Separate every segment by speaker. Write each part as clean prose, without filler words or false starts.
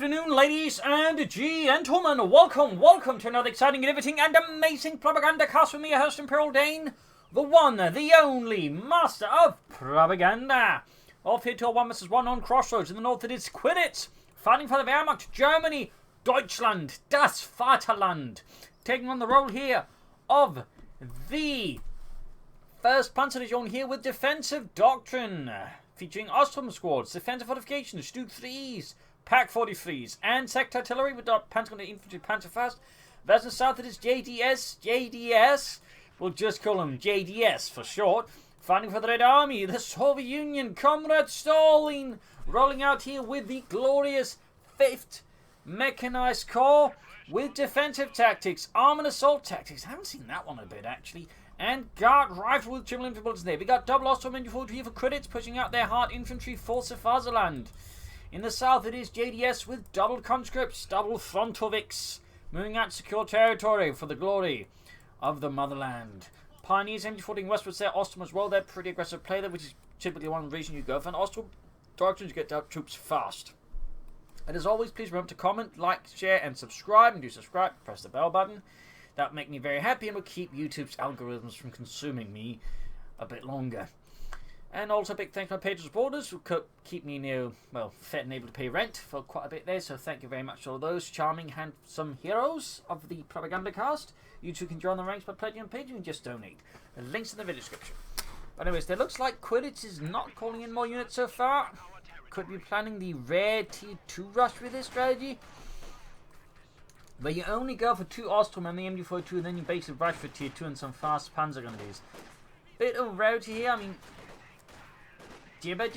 Speaker 1: afternoon, ladies and gentlemen. Welcome to another exciting, riveting, and amazing Propagandacast with me, your host, Imperial Dane, the one, the only master of propaganda. Off here to a 1 vs 1 on Crossroads. In the north, it is Quiritz, fighting for the Wehrmacht, Germany, Deutschland, das Vaterland, taking on the role here of the 1st Panzerdivision here with defensive doctrine, featuring Ostrom squads, defensive fortifications, Stuke 3s, Pack 43s, and sector artillery with Panzer infantry Panzerfaust. West and south it is JDSJDS, we'll just call them JDS for short, fighting for the Red Army, the Soviet Union, Comrade Stalin, rolling out here with the glorious 5th Mechanized Corps, with defensive tactics, armoured assault tactics, I haven't seen that one a bit actually, and guard rifle with triple infantry bullets in there. We got double Ostrom infantry here for Quiritz, pushing out their hard infantry Force of Vaterland. In the south it is JDS with double conscripts, double frontovics, moving out to secure territory for the glory of the motherland. Pioneers empty-footing westwards there, Ostrom as well, they're pretty aggressive play there, which is typically one reason you go for an Ostrom doctrine to get out troops fast. And as always, please remember to comment, like, share, and subscribe. And do subscribe, press the bell button. That will make me very happy and will keep YouTube's algorithms from consuming me a bit longer. And also big thanks to my patrons and supporters who keep me fed and able to pay rent for quite a bit there. So thank you very much to all those charming, handsome heroes of the Propagandacast. You too can join the ranks by pledging on Patreon and just donate. The links in the video description. But anyways, it looks like Quiritz is not calling in more units so far. Could be planning the rare tier 2 rush with this strategy, where you only go for 2 Ostrom and the MG42 and then you basically rush for tier 2 and some fast Panzer grenadiers. Bit of rarity here, I mean, Jibber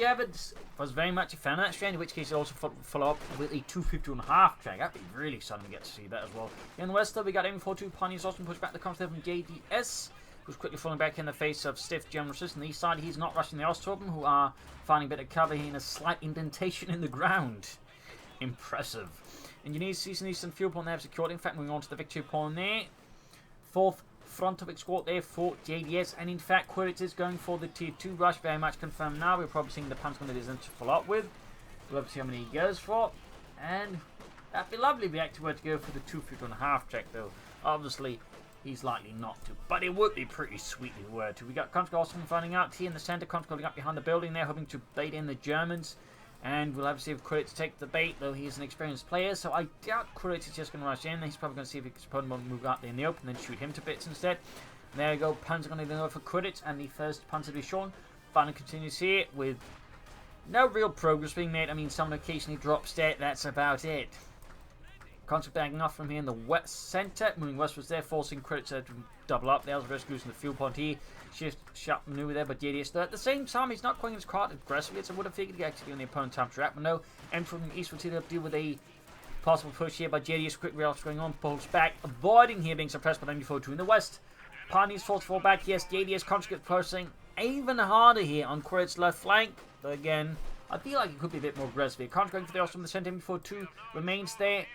Speaker 1: was very much a fan of that strategy, in which case it also follow up with a 250.5 track. That'd be really exciting to get to see that as well. In the west though, we got MG42 Pioneers Ostrom push back the conscript from JDS, who's quickly falling back in the face of stiff German resistance. On the east side, he's not rushing the Ostrom, who are finding a bit of cover here in a slight indentation in the ground. Impressive. Engineers sees an eastern fuel point they have secured. In fact, moving on to the victory point there. 4th Frontovic squad there for JDS. And in fact, Quiritz is going for the tier 2 rush. Very much confirmed now. We're probably seeing the Panzer grenadiers to follow up with. We'll have to see how many he goes for. And that'd be lovely if we actually were to go for the 250.5 check though. Obviously, he's likely not to, but it would be pretty sweet if we were to. We got Conscript Ostrom finding out here in the centre. Conscript holding up behind the building there, hoping to bait in the Germans. And we'll have to see if Quiritz take the bait, though he's an experienced player, so I doubt Quiritz is just going to rush in. He's probably going to see if his opponent won't move out there in the open, then shoot him to bits instead. And there you go, Panzer going to go for Quiritz, and the 1st Panzerdivision. Final continues here with no real progress being made. I mean, someone occasionally drops there, that's about it. Conscript backing off from here in the west centre, moving westwards there, forcing Quiritz to double up. There's rescues in the fuel point here. Shift sharp maneuver there, but JDS though at the same time he's not going as quite aggressively as I would have figured he actually on the opponent's time to react. But no, and from eastward to deal with a possible push here by JDS. Quick rails going on, pulls back, avoiding here being suppressed by MG42 in the west. Pioneers force to fall back. Yes, JDS conscript pressing even harder here on Quiritz's left flank. But again, I feel like it could be a bit more aggressive here. Conscript going for the Ostrom, the center MG42 remains there.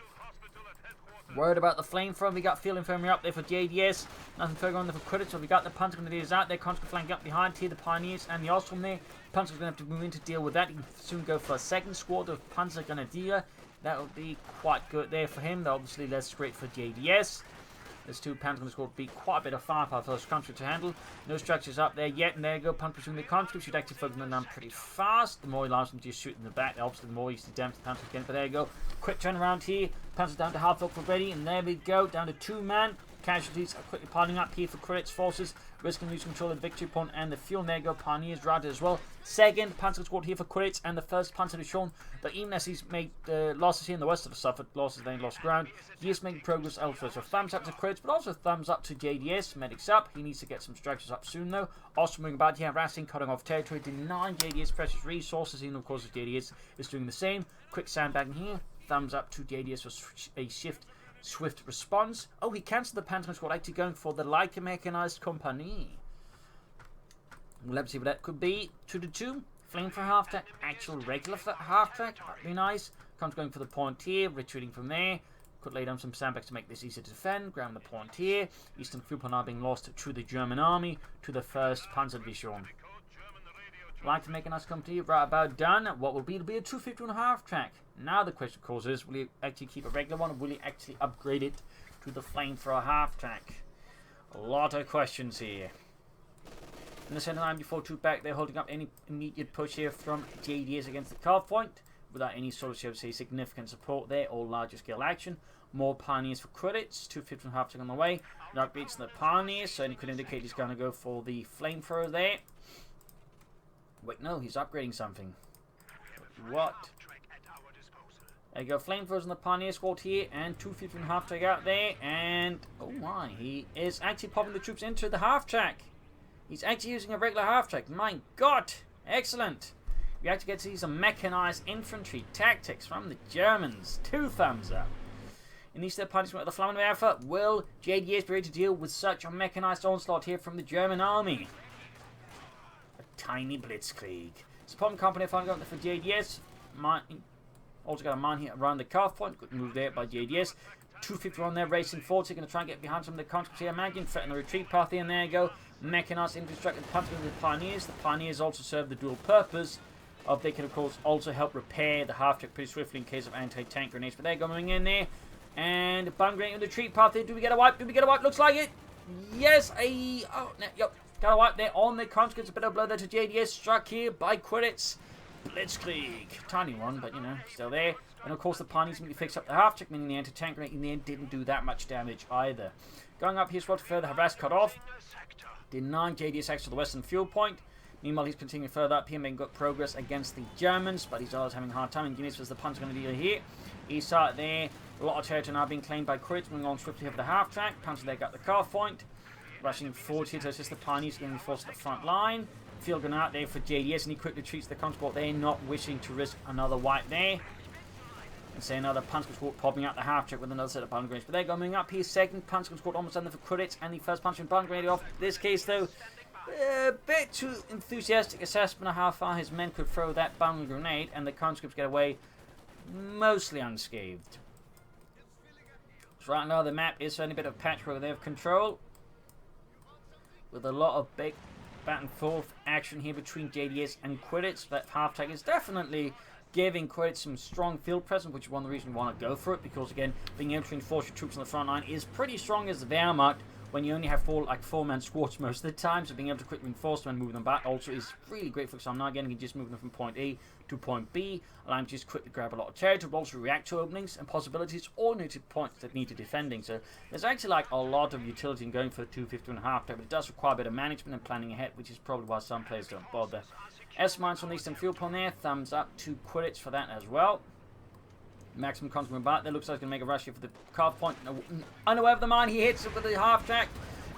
Speaker 1: Worried about the flamethrower. We got field infirmary up there for JDS. Nothing further on there for Quiritz. So we got the Panzer grenadiers out there. Conscript flanking up behind here. The Pioneers and the Ostrom there. Panzer's going to have to move in to deal with that. He can soon go for a 2nd squad of Panzer Grenadier. That would be quite good there for him. Though obviously less great for JDS. There's 2 Panzer Grenadiers would be quite a bit of firepower for those conscripts to handle. No structures up there yet. And there you go. Panzer pursuing the conscripts. Should actually focus them down pretty fast. The more he allows them to just shoot in the back, obviously the more he damage the Panzer again. But there you go. Quick turnaround here. Panzer down to half up for ready. And there we go. Down to 2 man. Casualties are quickly piling up here for Quiritz forces, risking losing control of the victory point and the fuel. And there you go, Pioneers routed as well. 2nd Panzer squad here for Quiritz and the 1st Panzerdivision. But even as he's made losses here in the west of the suffered losses, they lost ground. He is making progress elsewhere. So thumbs up to Quiritz, but also thumbs up to JDS. Medics up. He needs to get some structures up soon though. Also moving about here, harassing, cutting off territory, denying JDS precious resources. And of course, JDS is doing the same. Quick sandbagging here. Thumbs up to JDS for a swift response. Oh, he cancelled the Panzer squad, actually going for the lighter mechanized company. We'll have to see what that could be. 2-2. Flame for half track. Actual regular half track. That'd be nice. Comes going for the point here. Retreating from there. Could lay down some sandbags to make this easier to defend. Ground the point here. Eastern fuel point now being lost to the German army. To the 1st Panzerdivision. Like to make a nice company right about done. What will be to be a 250.5 track. Now the question of course is, will you actually keep a regular one, or will you actually upgrade it to the flamethrower half track? A lot of questions here. In the center line before two back, they're holding up any immediate push here from JDS against the carve point without any sort of, shall we say, significant support there or larger scale action. More pioneers for Quiritz, 250.5 track on the way. No upgrades to the pioneers, so it could indicate he's going to go for the flamethrower there. Wait, no, he's upgrading something. What? There you go, flamethrowers on the pioneer squad here, and 250.5 track out there, and oh my, he is actually popping the troops into the half track. He's actually using a regular half track. My God, excellent. We actually get to see some mechanized infantry tactics from the Germans. 2 thumbs up. In these third punishment of the Flammable effort, will JDS be ready to deal with such a mechanized onslaught here from the German army? Tiny blitzkrieg. Support company finally got for JDS. Also got a man here around the carve point. Good move there by JDS. 250 on there, racing forward. So going to try and get behind some of the conscripts here. Imagine threaten the retreat path here, and there you go. Mechanized infrastructure punching with the pioneers. The pioneers also serve the dual purpose of they can of course also help repair the half track pretty swiftly in case of anti-tank grenades. But they're going in there. And bomb grenade in the retreat path here. Do we get a wipe? Do we get a wipe? Looks like it. Yes. Yep. Got a wipe there on the conscripts. A bit of blood there to JDS. Struck here by Quiritz. Blitzkrieg. Tiny one, but you know, still there. And of course the pioneers immediately fixed up the half track, meaning the anti-tank grenade in the end didn't do that much damage either. Going up here, to further harass cut off. Denying JDS access to the western fuel point. Meanwhile, he's continuing further up here, making good progress against the Germans, but he's always having a hard time. And Guinness was the punch going to deal here. He saw it there. A lot of territory now being claimed by Quiritz, moving on swiftly over the half track. Punch there got the carve point. Rushing forward here to assist the pioneers, getting forced to the front line. Field gun out there for JDS, and he quickly retreats the conscript there, not wishing to risk another wipe there. And say another punch squad popping out the half track with another set of bomb grenades. But they're going up here. Second punch squad almost done there for Quiritz, and the first punch and bomb grenade off. This case though, a bit too enthusiastic assessment of how far his men could throw that bomb grenade, and the conscripts get away mostly unscathed. So right now the map is certainly a bit of patchwork they have control, with a lot of big back and forth action here between JDS and Quiritz. That half track is definitely giving Quiritz some strong field presence, which is one of the reasons we want to go for it, because again, being able to enforce your troops on the front line is pretty strong as the Wehrmacht when you only have four-man squads most of the time. So being able to quickly reinforce them and move them back also is really great for some. Now again, you can just move them from point A to point B, allowing you to just quickly grab a lot of territory, but also react to openings and possibilities or new points that need to defending. So there's actually like a lot of utility in going for the 250.5 track, but it does require a bit of management and planning ahead, which is probably why some players don't bother. S-mines from the eastern field point there. Thumbs up to Quiritz for that as well. Maximum constant back. That looks like he's going to make a rush here for the carve point. Unaware of the mine, he hits it with the half track.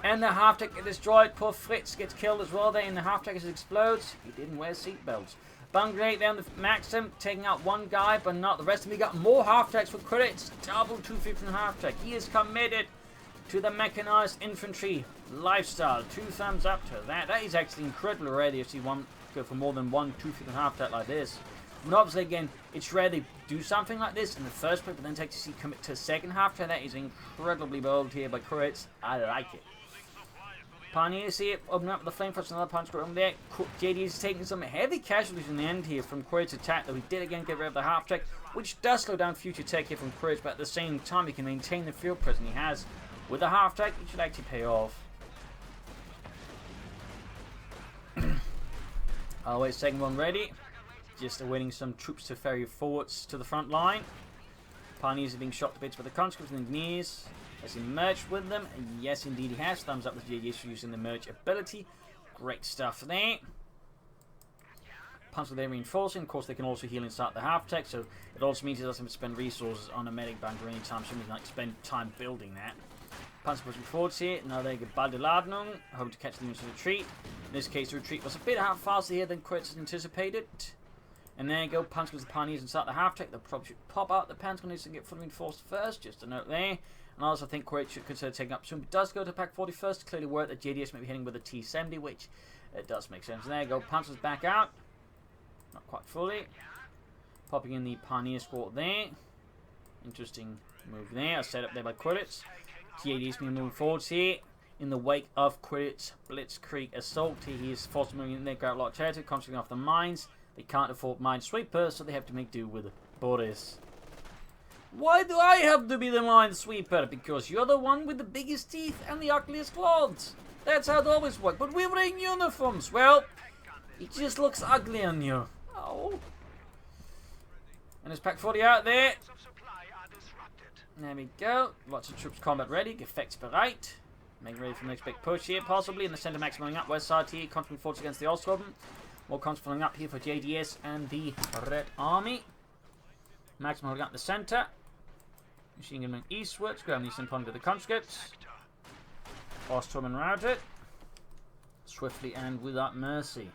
Speaker 1: And the half track gets destroyed. Poor Fritz gets killed as well there. And the half track as it explodes. He didn't wear seatbelts. Bomb grenade there on the Maxim, taking out one guy, but not the rest of them. We got more half tracks for Quiritz. Double 250.5 track. He is committed to the mechanized infantry lifestyle. 2 thumbs up to that. That is actually incredible already if you want to go for more than one 250.5 track like this. And obviously, again, it's rare they do something like this in the first place, but then take to see commit to a second half track. That is incredibly bold here by Quiritz. I like it. Pioneers here, opening up the flame for another punch over there. JD is taking some heavy casualties in the end here from Quiritz's attack, though he did again get rid of the half track, which does slow down future tech here from Quiritz, but at the same time he can maintain the field presence he has with the half track. It should actually pay off. Always second one ready. Just awaiting some troops to ferry forwards to the front line. Pioneers are being shot to bits by the conscripts and engineers. Has he merged with them? Yes, indeed he has. Thumbs up with JDS for using the merge ability. Great stuff there. Punch with their reinforcing. Of course, they can also heal inside the half tech, so it also means he doesn't have to spend resources on a medic bunker anytime soon. He can spend time building that. Punch pushing forwards here. Now they get Baldeladnung. Hope to catch them into the retreat. In this case, the retreat was a bit faster here than Quiritz anticipated. And there you go, punch with the pioneers inside the half track. They'll probably should pop out. The Pentagon needs to get fully reinforced first, just a note there. And I also think Quiritz should consider taking up soon. But does go to pack 40 first. Clearly worth that JDS may be hitting with a T-70, which it does make sense. And there you go, punch was back out. Not quite fully. Popping in the pioneer squad there. Interesting move there. A setup there by Quiritz. JDS moving forwards here. in the wake of Quiritz Blitzkrieg assault. He is forced to move in there, got a lot of territory, concentrating off the mines. They can't afford minesweeper, so they have to make do with Boris. Why do I have to be the minesweeper? Because you're the one with the biggest teeth and the ugliest clothes. That's how it always works. But we're wearing uniforms. Well, it just looks ugly on you. Oh. And there's Pack 40 out there. There we go. Lots of troops combat ready. Effects bereit. Making ready for the next big push here, possibly. In the centre, maximizing up. West side here, constantly forces against the Ostrom. More constantly up here for JDS and the Red Army. Maximizing up the centre. Machine gun moving eastwards. Grabbing the eastern point of the conscripts. Ostrom and rout it. Swiftly and without mercy.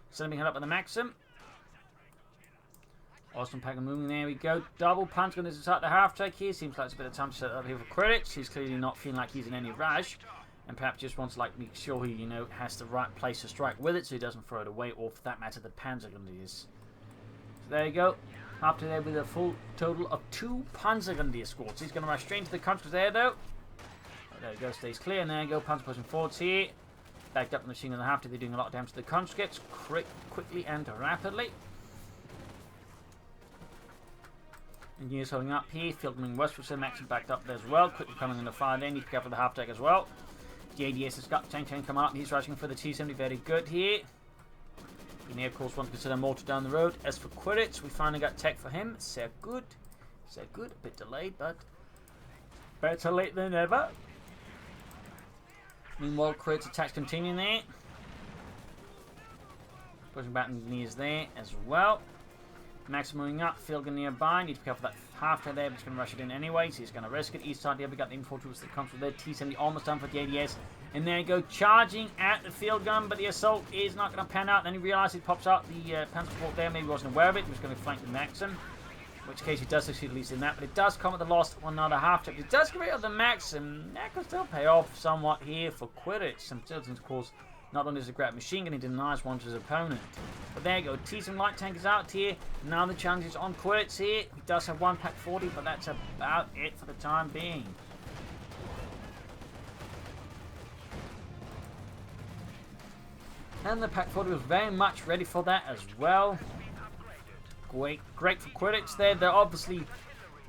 Speaker 1: Sending head up at the Maxim. Ostrom pack moving, there we go. Double punch going to attack the half-track here. Seems like it's a bit of time to set up here for Quiritz. He's clearly not feeling like he's in any rush. And perhaps just wants to make sure he, has the right place to strike with it so he doesn't throw it away, or for that matter, the Panzergrenadiers. So there you go. Up to there with a full total of 2 Panzergrenadier squads. He's going to rush straight into the country there, though. There you go, stays clear. And there you go, Panzer pushing forwards here. Backed up in the machine gun half. They're doing a lot of damage to the conscripts quickly and rapidly. Engineers holding up here. Field coming westward, so Maxim backed up there as well. Quickly coming in the far lane. Need to go for the half deck as well. JDS has got tank coming up. He's rushing for the T-70. Very good here. And of course, want to consider mortar down the road. As for Quiritz, we finally got tech for him. Sehr good. Sehr good. A bit delayed, but better late than never. Meanwhile, Quiritz attacks continuing there. Pushing back engineers there as well. Maxim moving up, field gun nearby. Need to be careful that half there, but he's going to rush it in anyway, so he's going to risk it. East side here, we got the infantry that comes from there. T-70 almost done for the JDS. And there you go, charging at the field gun, but the assault is not going to pan out. Then he realizes he pops out the panzer support there. Maybe he wasn't aware of it. He was going to flank the Maxim, in which case he does succeed at least in that. But it does come at the loss of another half check. It does get rid of the Maxim. That could still pay off somewhat here for Quiritz. And still, of course, not only does it grab machine gun, he denies one to his opponent. But there you go, T-70 light tank is out here. Now the challenge is on Quiritz here. He does have one Pack 40, but that's about it for the time being. And the Pack 40 was very much ready for that as well. Great for Quiritz there. They're obviously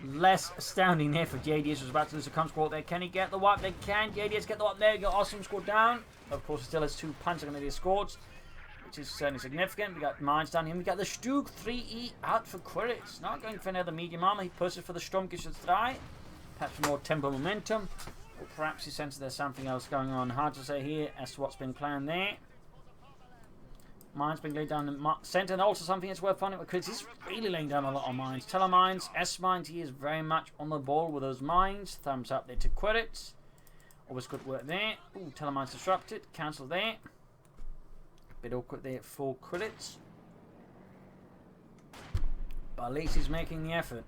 Speaker 1: less astounding there for JDS. Was about to lose a conscript there. Can he get the wipe? They can. JDS get the wipe. There you go. Awesome score down. Of course, it still has 2 Panzergrenadier squads, which is certainly significant. We got mines down here. We got the Stug 3E out for Quiritz. Not going for another medium armor. He pushes for the Sturmgeschütz 3. Perhaps more tempo momentum. Or perhaps he senses there's something else going on. Hard to say here as to what's been planned there. Mines being laid down in the center. And also something that's worth finding with Quiritz. He's really laying down a lot of mines. Telemines, S-mines. He is very much on the ball with those mines. Thumbs up there to Quiritz. Always good work there. Ooh, telemines disrupted. Cancel there. Bit awkward there for Quiritz. But at least he's making the effort.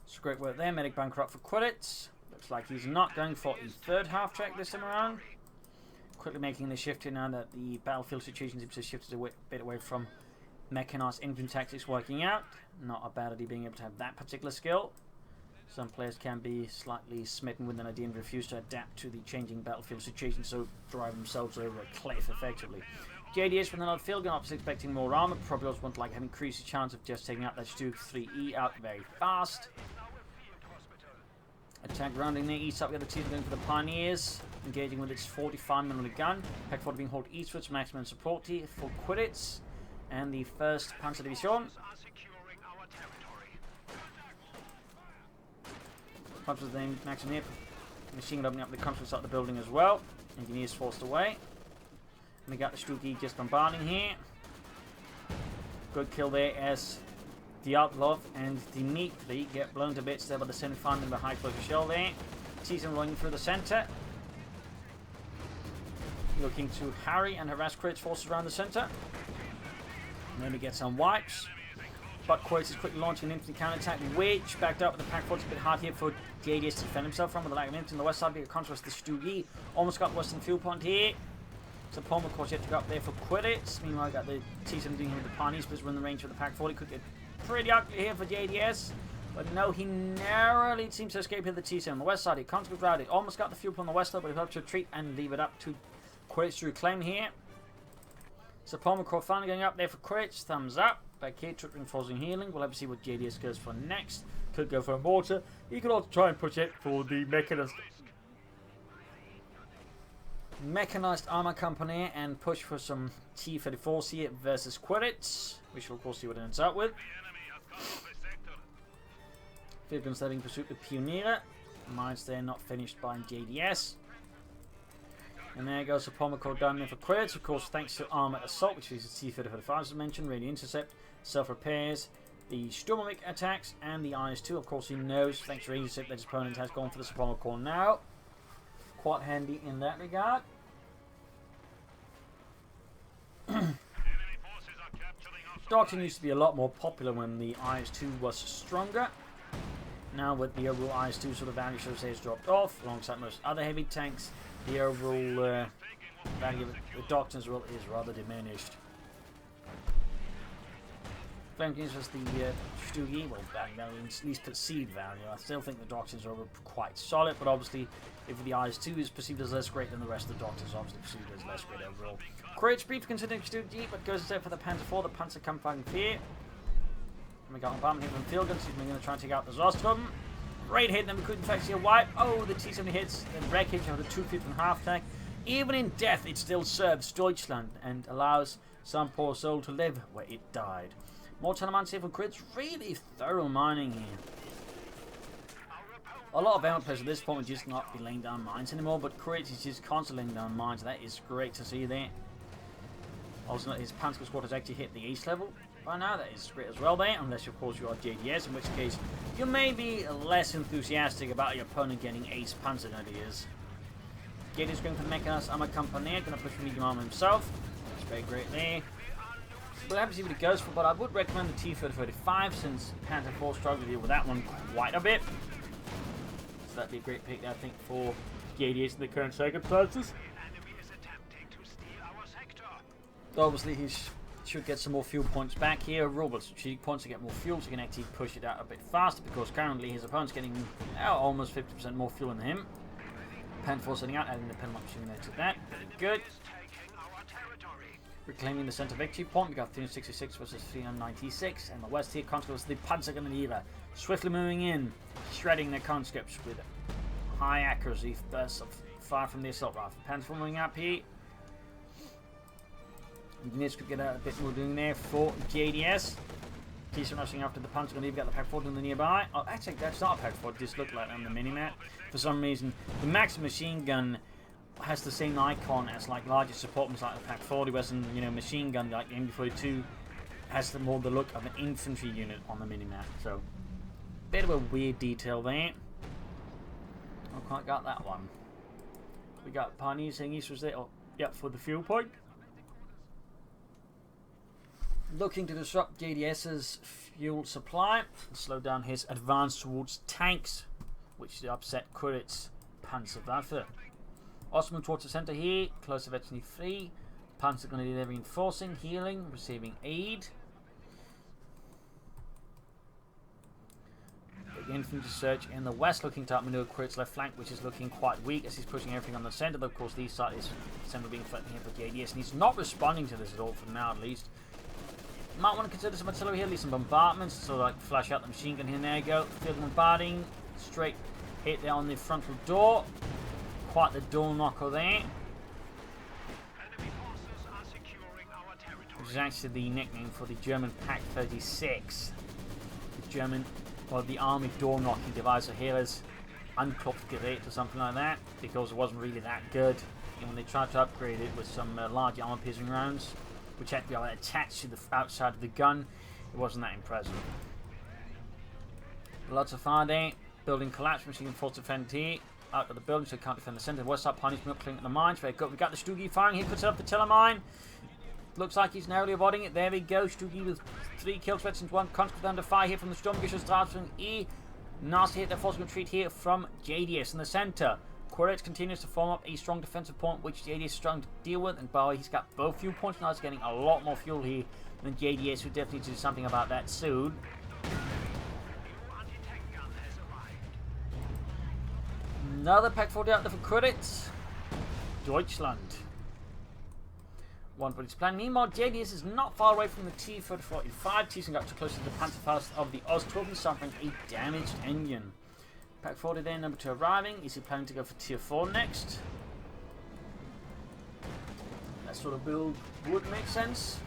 Speaker 1: It's great work there. Medic bankrupt for Quiritz. Looks like he's not going for a third half track this time around. Quickly making the shift here now that the battlefield situation seems to have shifted a bit away from mechanized infantry tactics working out. Not a bad idea being able to have that particular skill. Some players can be slightly smitten with an idea and refuse to adapt to the changing battlefield situation, so drive themselves over a cliff effectively. JDS with another field gun, obviously expecting more armor. Probably also want to have increased chance of just taking out that Stug 3E out very fast. Attack rounding there, east up, the other team going for the Pioneers, engaging with its 45mm gun. Pack 40 being hauled eastwards, maximum support here for Quiritz and the 1st Panzer Division. Punches then Maxim here. Machine gun opening up the country side of the building as well. Engineers forced away. And we got the Stugi just bombarding here. Good kill there as Dyatlov and Dmitri get blown to bits there by the center finding the high closure shell there. Sees him running through the center. Looking to harry and harass Quiritz forces around the center. And then we get some wipes. But Quiritz is quickly launching an infantry counterattack, which backed up with the Pack 40. It's a bit hard here for JDS to defend himself from with the lack of infantry on the west side. Big contrast to the Stugi. Almost got the western fuel point here. So Palmer, of course, yet to go up there for Quiritz. Meanwhile, I got the T-70 doing here with the Pioneers, but we're in the range of the Pack 40. Could get pretty ugly here for JDS. But no, he narrowly seems to escape here the T-7 on the west side. He can't go round. He almost got the fuel on the west side, but he'll have to retreat and leave it up to Quiritz to reclaim here. So Pomacro finally going up there for Quiritz. Thumbs up. Back here, reinforcing healing. We'll have to see what JDS goes for next. Could go for a mortar. He could also try and push it for the mechanized armor company and push for some T-34s here versus Quiritz. We shall of course see what it ends up with. Field starting pursuit with Pioneer. Mines there not finished by JDS. And there goes the Pomacro down there for Quiritz. Of course, thanks to Armoured Assault, which is the T-35 as I mentioned, radio intercept, self-repairs, the Sturmovik attacks, and the IS-2. Of course, he knows, thanks to radio intercept, that his opponent has gone for the Pomacro now. Quite handy in that regard. Doctrine used to be a lot more popular when the IS-2 was stronger. Now with the overall IS-2 sort of value, so to say, has dropped off, alongside most other heavy tanks, the overall value of the Doctrine as well is rather diminished. Flanking is just the Stugi, well, value, at least perceived value. I still think the Doctrines are quite solid, but obviously, if the IS-2 is perceived as less great than the rest of the Doctrines, obviously perceived as less great overall. Quiritz brief considering Stugi, but goes instead for the Panzer IV, the Panzer Kampfwagen 4. And we got a bomb here from field guns. He's going to try and take out the Zostrum. Great hit, then we couldn't actually see a wipe. Oh, the T-70 hits, then wreckage of the 250.5 tank. Even in death, it still serves Deutschland and allows some poor soul to live where it died. More Telemans here from Quiritz. Really thorough mining here. A lot of armor players at this point would just not be laying down mines anymore, but Quiritz is just constantly laying down mines. That is great to see there. Also, his Panzer squad has actually hit the ace level by now. That is great as well there, unless of course you are JDS, in which case you may be less enthusiastic about your opponent getting ace Panzer ideas. JDS going for the mechanized armor company, going to push for medium armor himself. That's very great there. We'll have to see what he goes for, but I would recommend the T-35 since Panzer IV struggled to deal with that one quite a bit. So that'd be a great pick, I think, for JDS in the current circumstances. Obviously, he should get some more fuel points back here. Robert strategic points to get more fuel, so he can actually push it out a bit faster because currently his opponent's getting almost 50% more fuel than him. Pan 4 setting out, adding the pen machine there to that. Very good. Reclaiming the center victory point. We got 366 versus 396, and the west here conscripts the Panzergrenadier swiftly moving in, shredding their conscripts with high accuracy, thus far from the assault rifle. Panzer moving up here. Engineers could get a bit more doing there for JDS. T-7 rushing after the Panzer. We've got the Pack 4 in the nearby. Oh, actually, that's not a Pack 4. It just looked like on the minimap. For some reason, the Max machine gun has the same icon as like larger supportments like the Pack 40, whereas machine gun like the MB42 has more the look of an infantry unit on the minimap. So, bit of a weird detail there. I quite got that one. We got Pioneer saying East was there. Oh, yep, for the fuel point. Looking to disrupt JDS's fuel supply and slow down his advance towards tanks, which upset Quiritz Panzerwaffe. Also move towards the center here, close eventually free. Panzer going to be reinforcing, healing, receiving aid. The infantry surge in the west, looking to outmaneuver Quiritz left flank, which is looking quite weak as he's pushing everything on the center. But of course, the east side is center being threatening here for JDS, and he's not responding to this at all for now, at least. Might want to consider some artillery here, at least some bombardments, so like flash out the machine gun here. And there you go. Field bombarding, straight hit there on the frontal door. Quite the door knocker there. Which is actually the nickname for the German Pack 36. The German, or the army door knocking device. So here is Unklopft Gerät or something like that, because it wasn't really that good. And when they tried to upgrade it with some large armor piercing rounds, which had to be attached to the outside of the gun, it wasn't that impressive. Lots of fire there. Building collapse, machine gun force defend here. Out of the building so he can't defend the center. West side Pioneer's not clearing the mines. Very good. We got the Stugi firing. He puts up the Telemine. Looks like he's narrowly avoiding it. There we go. Stugi with 3 kills, and 1 conscript under fire here from the Sturmgeschütz from E. Nasty hit. They're forcing retreat here from JDS in the center. Quiritz continues to form up a strong defensive point, which JDS is trying to deal with, and Bowie, he's got both fuel points now. He's getting a lot more fuel here than JDS, who definitely need to do something about that soon. Another pack 40 out there for Quiritz. Deutschland. One for its plan. Meanwhile, JDS is not far away from the T-45. Teasing up too close to the Panzerfaust of the Osttroppen, suffering a damaged engine. Pack 40 there, number 2 arriving. Is he planning to go for Tier 4 next? That sort of build would make sense.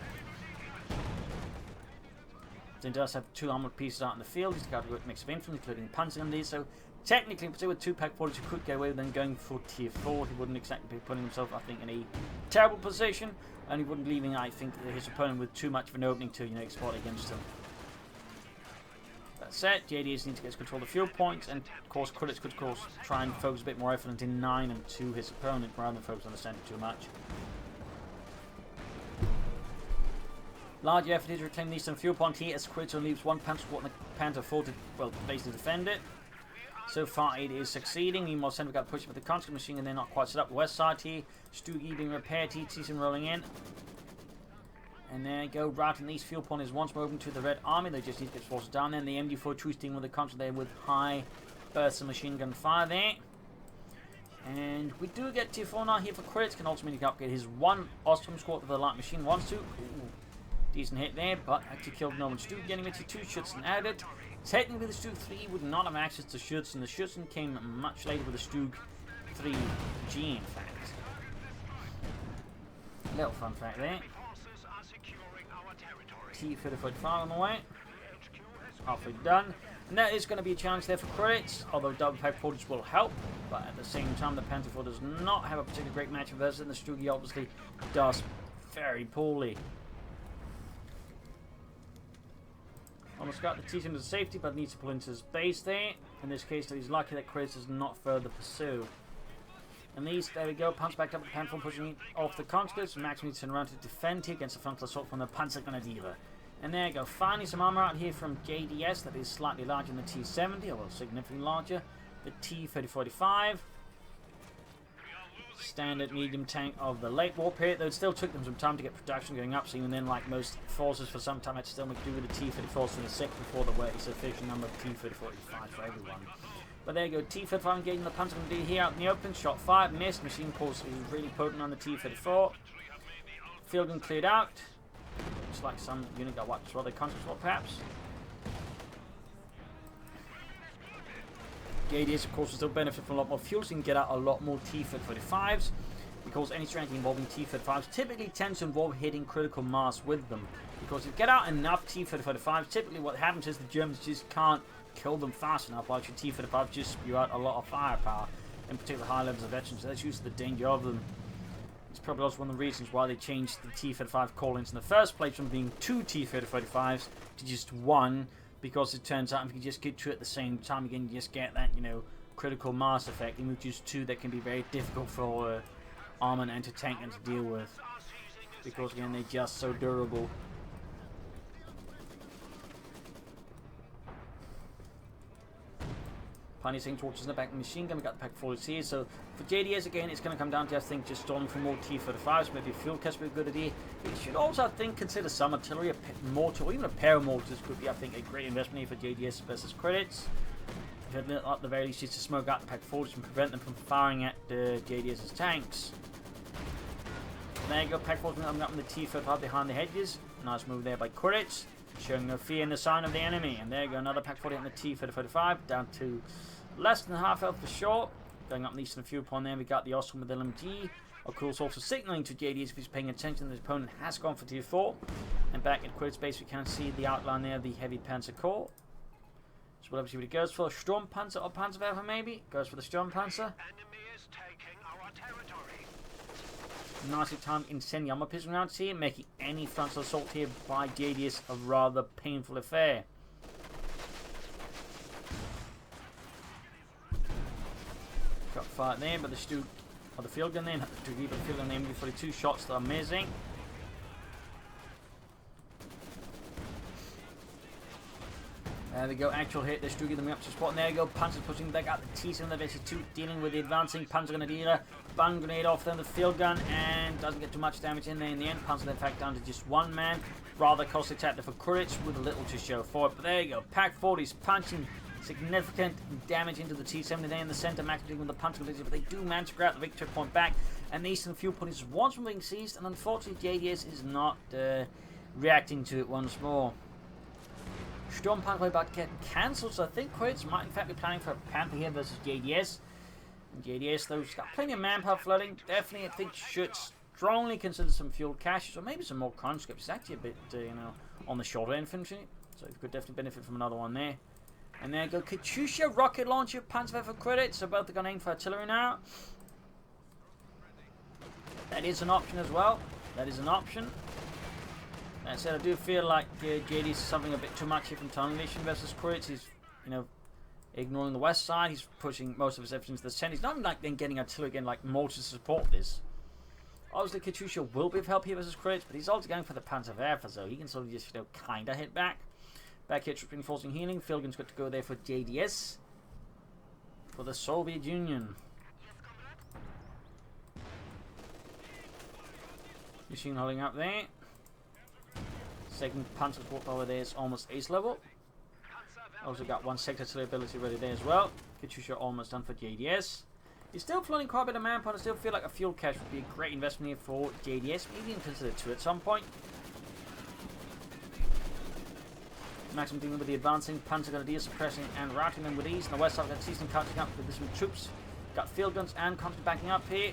Speaker 1: He does have 2 armored pieces out in the field. He's got a good mix of infantry, including panzer on these. So technically, with 2 pack 40s, he could get away with them going for Tier 4. He wouldn't exactly be putting himself, I think, in a terrible position. And he wouldn't leaving, I think, his opponent with too much of an opening to, exploit against him. That said, JDS needs to get control of the fuel points, and of course, Quiritz could, of course, try and focus a bit more effort into 9 and to his opponent rather than focus on the center too much. Large effort here to reclaim the eastern fuel point here as Quiritz only leaves 1 Panzer squad and the Panzer 4 to, well, basically defend it. So far it is succeeding. Meanwhile, center got pushed with the constant machine and they're not quite set up. West side here, Stugi being repaired, TT's rolling in. And there you go, routing these fuel points is once more open to the Red Army. They just need to get forces down there. And the MD4 dealing with the constant there with high bursts of machine gun fire there. And we do get Tier 4 now here for Quiritz. Can ultimately upgrade his 1 Ostrom squad with the light machine. 1, 2. Ooh. Decent hit there, but actually killed Norman Stug, getting it to 2 Schützen added. Technically, the Stug 3 would not have access to Schützen. The Schützen came much later with the Stug 3G, in fact. Little fun fact there. T-35 on the way. Halfway done. And that is going to be a challenge there for Quiritz, although double pack 40s will help. But at the same time, the Panzer 4 does not have a particularly great match versus it, and the Stugi obviously does very poorly. Almost got the T-team to safety, but needs to pull into his base there. In this case, he's lucky that Quiritz does not further pursue. And these, there we go, punch back up with the Panzer pushing off the conscripts. Max needs to turn around to defend here against the frontal assault from the Panzergrenadiere. And there you go, finally some armor out here from JDS that is slightly larger than the T-70, or significantly larger. The T-3045. Standard medium tank of the late war period, though it still took them some time to get production going up, so even then, like most forces for some time, had to still make do with the T-34s in the sec before there were a sufficient number of T-3045 for everyone. But there you go, T-35 engaging the Panzergrenadier here out in the open, shot fired, missed, machine pulse is really potent on the T-34. Field gun cleared out. Looks like some unit got wiped as well, they conscious swap perhaps. JDS, of course, will still benefit from a lot more fuel, so you can get out a lot more T-35s, because any strategy involving T-35s typically tends to involve hitting critical mass with them. Because if you get out enough T-35s, typically what happens is the Germans just can't kill them fast enough, while your T-35s just spew out a lot of firepower, in particular high levels of veterans, so that's usually the danger of them. It's probably also one of the reasons why they changed the T-35 call-ins in the first place from being 2 T-35s to just 1. Because it turns out if you just get 2 at the same time, again, you just get that, critical mass effect, which is 2 that can be very difficult for armor and anti-tank to deal with. Because, again, they're just so durable. Pioneer saying torches in the back of the machine gun. We got the pack 40s here. So for JDS again, it's going to come down to, I think, just stalling for more T-35s. Maybe a fuel cast would be a good idea. It should also, I think, consider some artillery, a mortar, or even a pair of mortars could be, I think, a great investment here for JDS versus Quiritz. At the very least, just to smoke out the pack 40s and prevent them from firing at JDS's tanks. There you go, pack 40s coming up in the T-35 behind the hedges. Nice move there by Quiritz, showing no fear in the sign of the enemy. And there you go, another pack 40 on the T-35, down to less than half health for sure. Going up the eastern fuel point there, we got the Ostrom with the LMG. Of course, also signaling to JDS if he's paying attention that his opponent has gone for Tier 4. And back at Quiritz base, we can see the outline there of the heavy Panzer Corps. So we'll obviously see what he goes for. Sturmpanzer or Panzerwerfer maybe? Goes for the Sturmpanzer. Nicely timed incendiary pistol rounds here, making any frontal assault here by JDS a rather painful affair. Got fired there, but the Stug, or the field gun there, not the Stug, but the field gun there, for the 2 shots that are amazing. There we go, actual hit, the Stug getting them up to spot, and there you go, Panzer's pushing back out the T-7, the VC2 dealing with the advancing Panzergrenadier, bang grenade off then the field gun, and doesn't get too much damage in there in the end. Panzer in fact down to just 1 man, rather costly tactic for Quiritz with a little to show for it, but there you go, pack 40s punching significant damage into the T-70 there in the center, maximizing with the punch ability, but they do manage to grab the victory point back, and the eastern fuel point is once more being seized, and unfortunately JDS is not reacting to it once more. Storm Panther about to get cancelled, so I think Quiritz might in fact be planning for a Panther here versus JDS. And JDS, though, has got plenty of manpower flooding. Definitely, I think, should strongly consider some fuel caches, or maybe some more conscripts. It's actually a bit, on the shorter infantry, so you could definitely benefit from another one there. And there go Katyusha rocket launcher, Panzer for Quiritz, so both are going to aim for artillery now. That is an option as well. That is an option. That said, I do feel like JD is something a bit too much here from Tunnel Vision versus Quiritz. He's, ignoring the west side. He's pushing most of his efforts into the center. He's not even like then getting artillery again, like more to support this. Obviously, Katyusha will be of help here versus Quiritz, but he's also going for the Panzerwerfer, so he can sort of just, kind of hit back. Back here, reinforcing healing. Filgen's got to go there for JDS. For the Soviet Union. Machine holding up there. Second Panzer support power there is almost ace level. Also got one sector artillery ability ready there as well. Katyusha almost done for JDS. He's still floating quite a bit of manpower. I still feel like a fuel cache would be a great investment here for JDS. Maybe even consider two at some point. Maximum dealing with the advancing Panzer Grenadiers, suppressing and routing them with ease. On the west side, got season catching up with some troops. Got field guns and constant backing up here.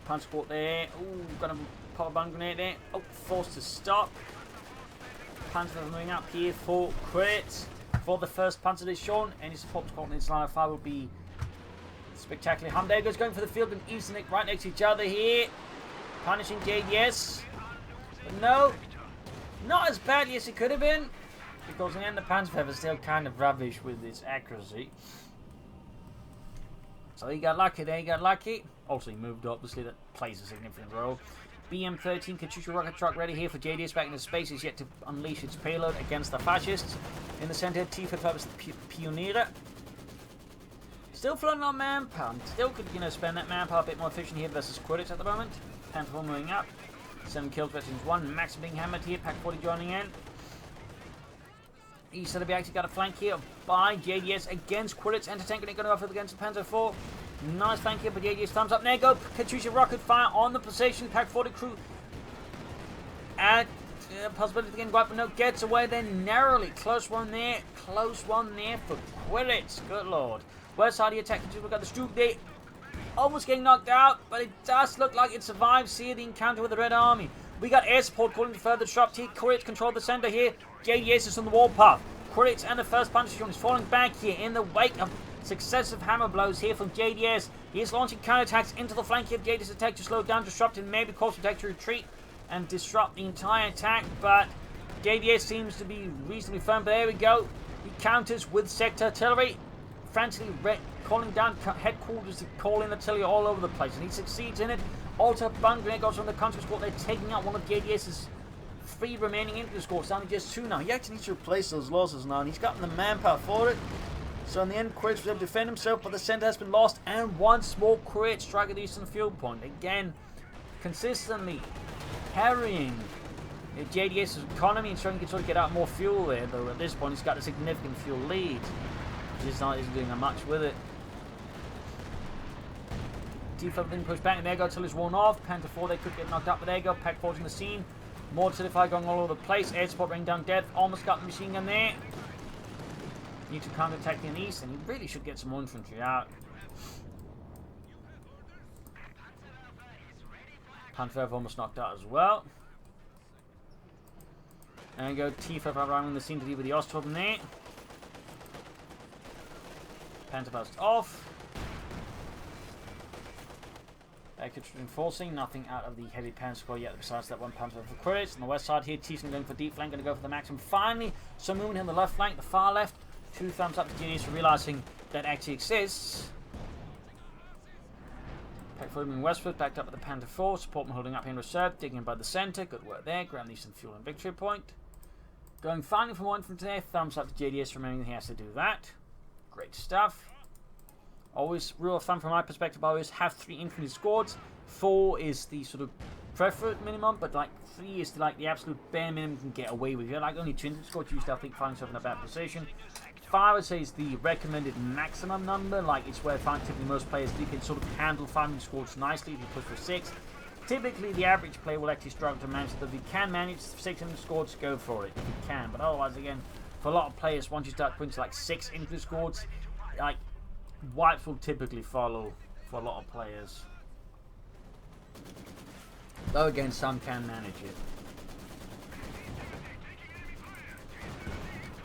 Speaker 1: Panzer support there. Ooh, got a pop a bomb grenade there. Oh, forced to stop. Panzer moving up here for Quiritz. For the first Panzer Division, any support to in its line of fire will be spectacularly harmed. There goes going for the field and East and Nick right next to each other here. Punishing JDS. But no, not as badly as it could have been. Because in the end the Panzerwerfer is still kind of rubbish with its accuracy. So he got lucky there, he got lucky. Also he moved up, obviously that plays a significant role. BM-13 Katyusha rocket truck ready here for JDS back into space. Is yet to unleash its payload against the fascists. In the center, T-55 is the Pioneer. Still floating on manpower. Still could, spend that manpower a bit more efficient here versus Quiritz at the moment. Panther moving up. 7 kills versus 1. Max being hammered here. Pack 40 joining in. East of the actually got a flank here by JDS against Quiritz. Anti-tank going to go off against the Panzer IV. Nice flank here, but JDS thumbs up. There you go. Katyusha rocket fire on the position. Pack 40 crew. And possibility to get wiped, but no, gets away there narrowly. Close one there. Close one there for Quiritz. Good lord. West side of the attack. We've got the Stroop there. Almost getting knocked out, but it does look like it survived. See the encounter with the Red Army. We got air support calling to further disrupt here. Quiritz control the center here. JDS is on the warpath. Quiritz and the first Panzer Division is falling back here in the wake of successive hammer blows here from JDS. He is launching counterattacks into the flank here of JDS attack to slow down, disrupt, and maybe cause attack to retreat and disrupt the entire attack. But JDS seems to be reasonably firm. But there we go. He counters with sector artillery, frantically calling down headquarters to call in artillery all over the place, and he succeeds in it. Alter Bungren goes from the country squad. They're taking out one of JDS's 3 remaining infantry squads, down to just 2 now. He actually needs to replace those losses now, and he's gotten the manpower for it. So in the end, Quiritz was able to defend himself, but the center has been lost, and once more Quiritz strike at the eastern fuel point. Again, consistently carrying JDS's economy and trying to sort of get out more fuel there, though at this point he's got a significant fuel lead. He isn't doing much with it. T-55 being pushed back, and there you go, till it's worn off. Panther 4, they could get knocked up, but there you go, Pack 4's in the scene. More artillery fire going all over the place. Air support raining down death. Almost got the machine gun there. Need to counter-attack in the east, and you really should get some more infantry out. Panzerwerfer almost knocked out as well. And go T-55 around the scene to deal with the Ostrom there. Panzerfaust off. Back reinforcing, nothing out of the heavy Panzer squad yet besides that one Panzer for Quiritz. On the west side here, Thyssen going for deep flank, going to go for the maximum. Finally, some movement on the left flank, the far left. 2 thumbs up to JDS for realizing that actually exists. Pack 4 moving westward, backed up with the Panther 4. Support holding up here in reserve, digging in by the center. Good work there, grabbing some fuel and victory point. Going finally for more infantry there. Thumbs up to JDS, remembering he has to do that. Great stuff. Always, rule of thumb from my perspective, I always have 3 infantry squads. 4 is the sort of preferred minimum, but like 3 is like the absolute bare minimum you can get away with. You're like only 2 infantry squads used to, I think, find yourself in a bad position. 5, I would say, is the recommended maximum number. Like, it's where typically most players you can sort of handle 5 infantry squads nicely if you push for 6. Typically, the average player will actually struggle to manage it. If you can manage 6 infantry squads, go for it if you can. But otherwise, again, for a lot of players, once you start putting to like 6 infantry squads, like wipes will typically follow for a lot of players. Though again, some can manage it.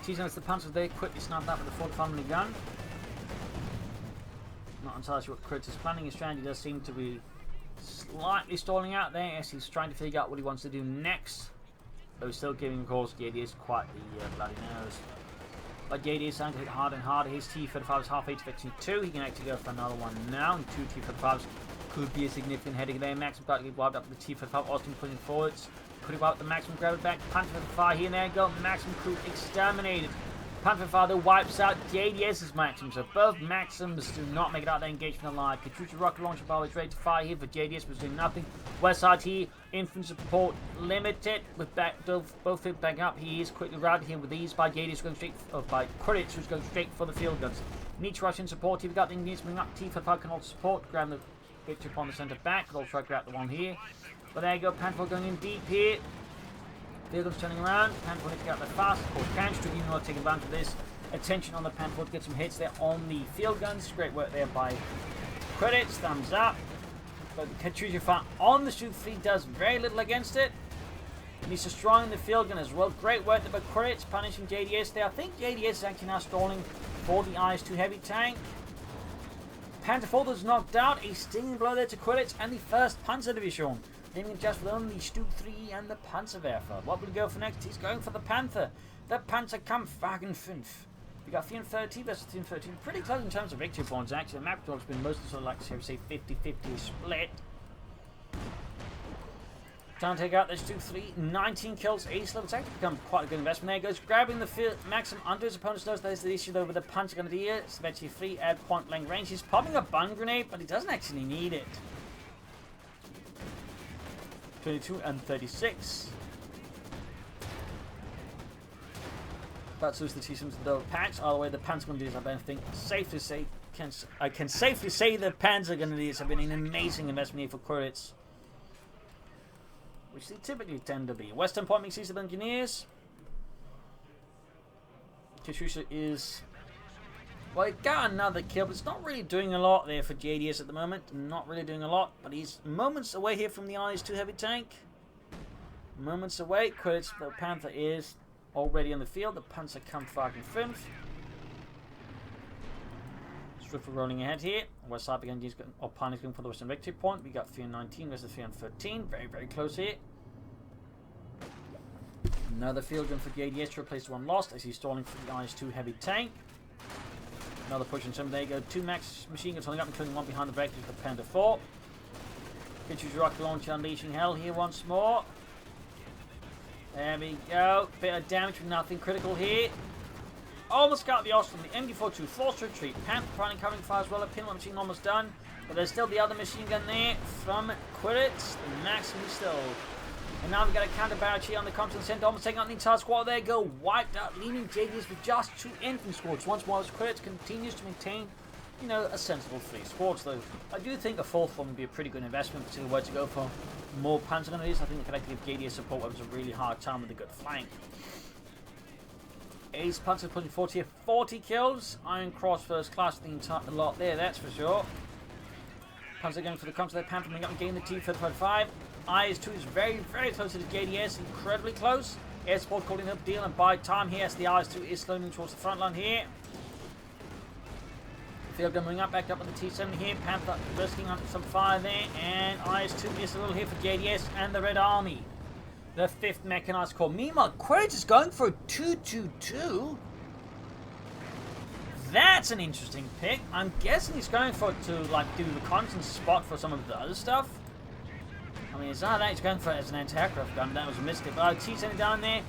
Speaker 1: Teasing us the Panzer there, quickly snapped that with the 45mm gun. Not entirely sure what Quiritz is planning. His strategy does seem to be slightly stalling out there as he's trying to figure out what he wants to do next. Though he's still giving, of course, JDS quite the bloody nose. But JDS is starting to hit harder and harder. His T-35 is half effective 2. He can actually go for another one now. And 2 T-35s could be a significant headache there. Maximum got to get wiped up with the T-35. Austin pushing forwards. Could he wipe the Maximum, grab it back. Panther 5 here and there. Go. Maximum crew exterminated. Panther Father wipes out JDS's Maxim, so both Maxims do not make it out of the engagement alive. Kachucha rocket launcher power is ready to fire here for JDS, was doing nothing. West side here, infantry support limited with both feet back up. He is quickly routed here with ease by JDS going straight, by Quiritz, who's going straight for the field guns. Needs Russian support here. We've got the Indians moving up. T-45 can also support. Grab the victory upon the centre back. Could also grab the one here. But there you go, Panther going in deep here. Field guns turning around. Panther needs to get out there fast. Of course, Canch to even take advantage of this. Attention on the Panther to get some hits there on the field guns. Great work there by Quiritz. Thumbs up. But the Kachucha fire on the Shoot 3 does very little against it. And he's destroying the field gun as well. Great work there by Quiritz, punishing JDS there. I think JDS is actually now stalling for the IS-2 heavy tank. Panther 4 is knocked out. A stinging blow there to Quiritz and the 1st Panzer Division. Aiming just with only Stu 3 and the Panzerwerfer. What will he go for next? He's going for the Panther. The Panzerkampfwagen 5. We got 330 versus 313. Pretty close in terms of victory points, actually. The map talk's been mostly sort of like, say, 50-50 split. Trying to take out this Stu 3. 19 kills. Ace level. It's actually become quite a good investment. There he goes, grabbing the Maxim under his opponent's nose. There's the issue though with the Panzer Grenadier. It's eventually free at point blank range. He's popping a bun grenade, but he doesn't actually need it. 22 and 36. That suits the T-Sims the packs. All the way, the Panzer Grenadiers, I think, safe to say, I can safely say the Panzer Grenadiers have been an amazing investment here for Quiritz, which they typically tend to be. Western Point makes use of engineers. Kachucha is, well, he got another kill, but it's not really doing a lot there for JDS at the moment. Not really doing a lot, but he's moments away here from the IS-2 heavy tank. Moments away. Quiritz, the Panther is already on the field. The Panzerkampfwagen 5. Swiftly rolling ahead here. West side again, Pine is going for the Western victory point. We got 319 versus 313. Very, very close here. Another field gun for JDS to replace the one lost as he's stalling for the IS-2 heavy tank. Another push in some. There you go. 2 max machine guns holding up, including one behind the breakers of the Panther 4. Kachucha rocket launcher unleashing hell here once more. There we go. Bit of damage with nothing critical here. Almost got the Austin. The MD-42 forced retreat. Panther running covering fire as well. A pinlock machine almost done. But there's still the other machine gun there from Quiritz. The maximum still. And now we've got a counter barrage here on the continent center. Almost taking out the entire squad. There you go. Wiped out, leaving JDS with just 2 infantry squads. Once more as Quiritz continues to maintain, you know, a sensible 3 squads though. I do think a 4th one would be a pretty good investment, particularly where to go for more Panzer Grenadiers. I think they could actually give JDS support where it was a really hard time with a good flank. Ace Panzer pushing 40 here. 40 kills. Iron Cross first class the entire lot there, that's for sure. Panzer going for the counter there. Panther coming up and getting the T-35. IS-2 is very, very close to the JDS. Incredibly close. Air support calling up deal and buy time here as the IS-2 is slowing towards the front line here. Field gun moving up, back up on the T-70 here. Panther risking on some fire there. And IS-2 missed a little here for JDS and the Red Army. The 5th Mechanized Corps. Meanwhile, Quiritz is going for a 2-2-2. That's an interesting pick. I'm guessing he's going for to like do the constant spot for some of the other stuff. I mean, it's not that he's going for it as an anti-aircraft gun. That was a mistake. But T-70 down there.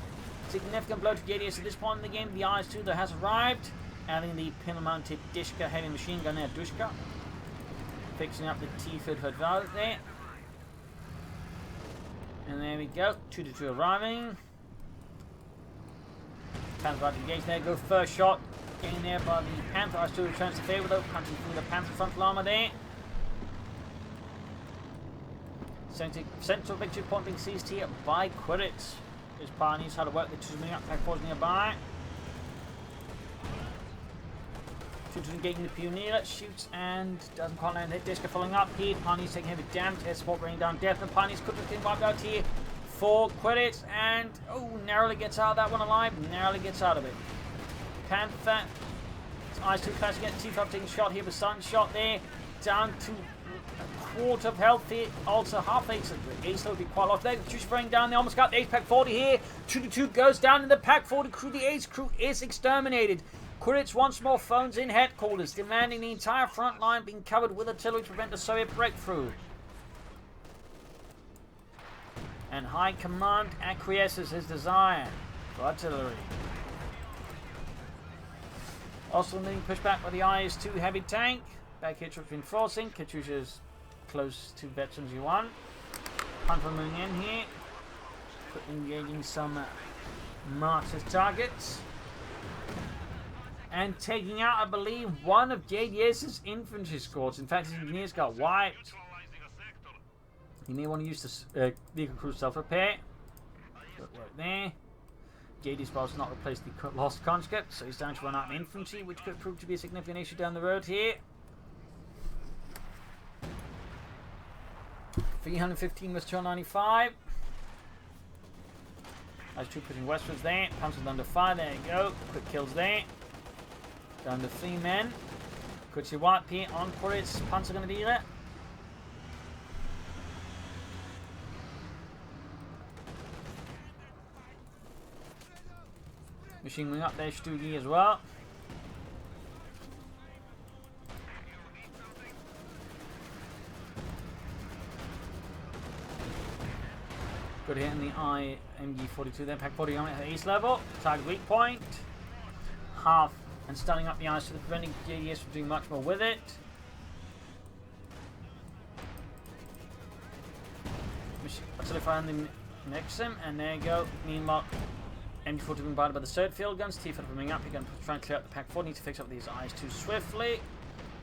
Speaker 1: Significant blow to JDS at this point in the game. The IS-2 that has arrived. Adding the pintle-mounted Dishka heavy machine gun there, Dushka. Fixing up the T-35 there. And there we go. 2-2 arriving. Panther about to engage there. Go first shot. Getting there by the Panther. I still returns to favour though. Punching through the Panther frontal armour there. Central victory point being seized here by Quiritz. His pioneers how to work the 2 up. Pack 4's nearby. 2 engaging the Pioneer. Shoots and doesn't quite land. Hit Disco following up here. Pioneers taking heavy damage. Air support bringing down Death. And Pioneers could have been wiped out here for Quiritz. And narrowly gets out of that one alive. Narrowly gets out of it. Panther. Eyes 2 clashing at T5 taking a shot here with Sun shot there. Down to a quarter of health here. Also half ace. The ace will be quite off there. Juice spraying down. They almost got the ace. Pack 40 here. 2-2 goes down in the Pack 40 crew. The ace crew is exterminated. Quiritz once more phones in headquarters, demanding the entire front line being covered with artillery to prevent the Soviet breakthrough. And High Command acquiesces his desire for artillery. Also being pushed back by the IS-2 heavy tank. Back here troops reinforcing. Katyusha's close to veterans U1. Panther moving in here. Engaging some Marxist targets. And taking out, I believe, one of JDS's infantry squads. In fact, his engineers got wiped. He may want to use this vehicle crew self-repair. Good work there. JD's has not replaced the lost conscript, so he's down to run out of infantry, which could prove to be a significant issue down the road here. 315 was 295. As 2 pushing westwards there. Panzer's under fire, there you go. Quick kills there. Down to 3 men. Could see white here on Quiritz. Panzer going to deal it. Machine wing up there, Stugi as well. Good hit in the IMG-42 there. Pack 40 on at east level. Target weak point. Half and stunning up the ice, so preventing JDS from doing much more with it. Artillery fire on the Nexum, and there you go. Meanwhile, MG-40 being bombarded by the third field guns. T-5 coming up. You're going to try and clear out the Pack 4. Need to fix up these IS-2 swiftly.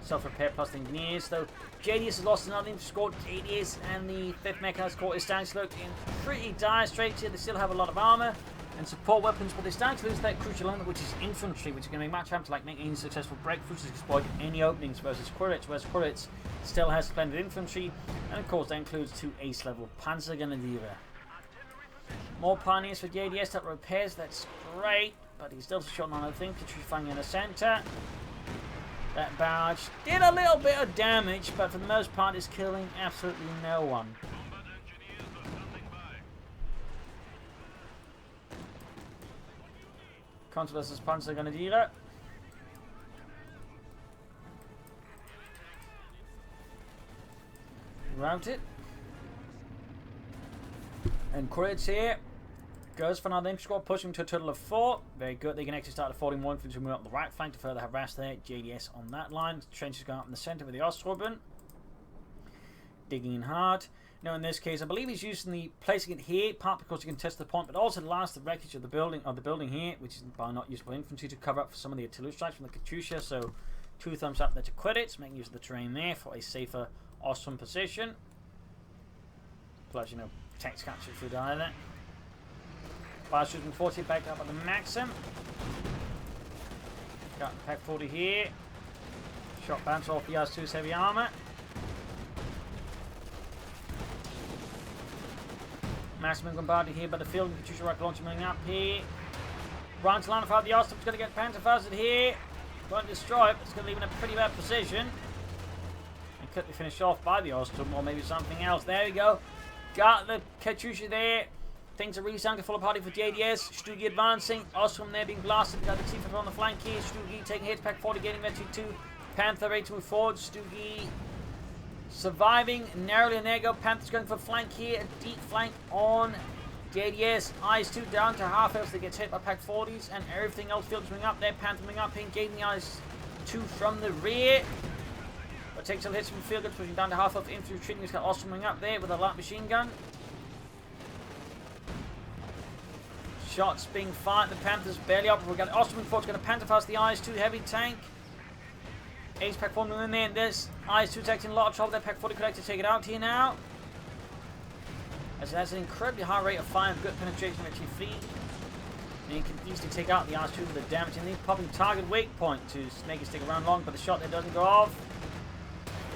Speaker 1: Self-repair plus the engineers, though. JDS has lost another infantry squad. JDS and the 5th Mechanized Corps is starting to look in pretty dire straits here. They still have a lot of armour and support weapons, but they're starting to lose that crucial element, which is infantry, which is going to be much harder to make any successful breakthroughs to exploit any openings versus Quiritz, whereas Quiritz still has splendid infantry, and of course that includes 2 ace-level Panzergrenadiere. More pioneers for JDS that repairs, that's great, but he's still shot on other things. Petrifying in the centre. That barrage did a little bit of damage, but for the most part is killing absolutely no one. Contra versus Panzergrenadiere. Route it. And Quiritz here goes for another infantry squad, pushing to a total of 4. Very good. They can actually start a 41 infantry move up the right flank to further harass their JDS on that line. Trenches going up in the centre with the Ostruben. Digging in hard. Now in this case, I believe he's using the placing it here, part because you can test the point, but also last the wreckage of the building here, which is by not usable infantry to cover up for some of the artillery strikes from the Katyusha. So 2 thumbs up there to Quiritz, making use of the terrain there for a safer Ostrom position. Plus, you know, tanks can't shoot through the eye there. Fire shooting 40 back up at the Maxim. Got Pack 40 here. Shot bounce off the IS-2's heavy armour. Maximum bombarded here by the field. Katyusha rocket launcher moving up here. Ryan to line of fire. The Ostrom's going to get Panzerfausted here. Won't destroy it, but it's going to leave in a pretty bad position. And quickly finished off by the Ostrom, or maybe something else. There we go. Got the Katyusha there. Things are really starting to fall apart for JDS. Stugi advancing. Ostrom there being blasted. Got the T-5 on the flank here. Stugi taking hits. Pack 40 getting ready to Panther ready to move forward. Stugi surviving narrowly, and there you go. Panther's going for flank here. A deep flank on JDS. IS-2 down to half health. They gets hit by Pack 40s, and everything else feels coming up there. Panther moving up, engaging the IS-2 from the rear. But takes some hits from the field guns, pushing down to half health. Infantry retreating. He's got Ostrom moving up there with a light machine gun. shots being fired. The Panthers barely up. We've got Austrian Force going to Panther fast the IS-2 heavy tank. Ace Pack 4 moving in there. This IS-2 taking a lot of trouble. That Pack 40 could actually take it out here now. As it has an incredibly high rate of fire and good penetration of actually fleet. And you can easily take out the IS-2 with the damage. And then popping target wake point to make it stick around long, but the shot there doesn't go off.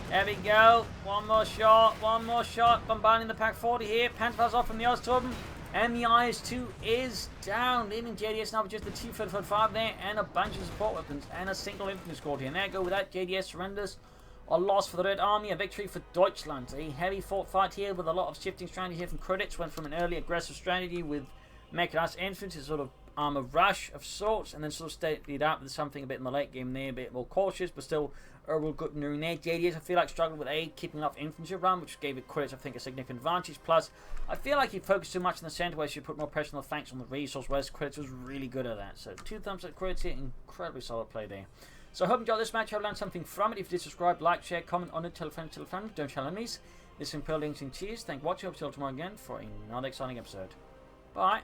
Speaker 1: There we go. One more shot. One more shot. Bombarding the Pack 40 here. Panther flies off from the Ostturben. And the IS-2 is down, leaving JDS now with just the T-35 there and a bunch of support weapons and a single infantry squad here. And there go with that, JDS surrenders. A loss for the Red Army, a victory for Deutschland. A heavy fought fight here with a lot of shifting strategy here from Quiritz. Went from an early aggressive strategy with mechanized infantry to sort of armor rush of sorts, and then sort of stayed out with something a bit in the late game there, a bit more cautious, but still overall good maneuvering there. JDS, I feel like, struggled with keeping enough infantry around, which gave it Quiritz, I think, a significant advantage. Plus, I feel like he focused too much in the center where he should put more pressure on the flanks on the resource, whereas Quiritz was really good at that. So 2 thumbs up Quiritz here, incredibly solid play there. So I hope you enjoyed this match. I hope you learned something from it. If you did, subscribe, like, share, comment on it, tell a friend, don't tell enemies. This is Imperial Links and Cheese. Thank you for watching. Hope to see you all tomorrow again for another exciting episode. Bye.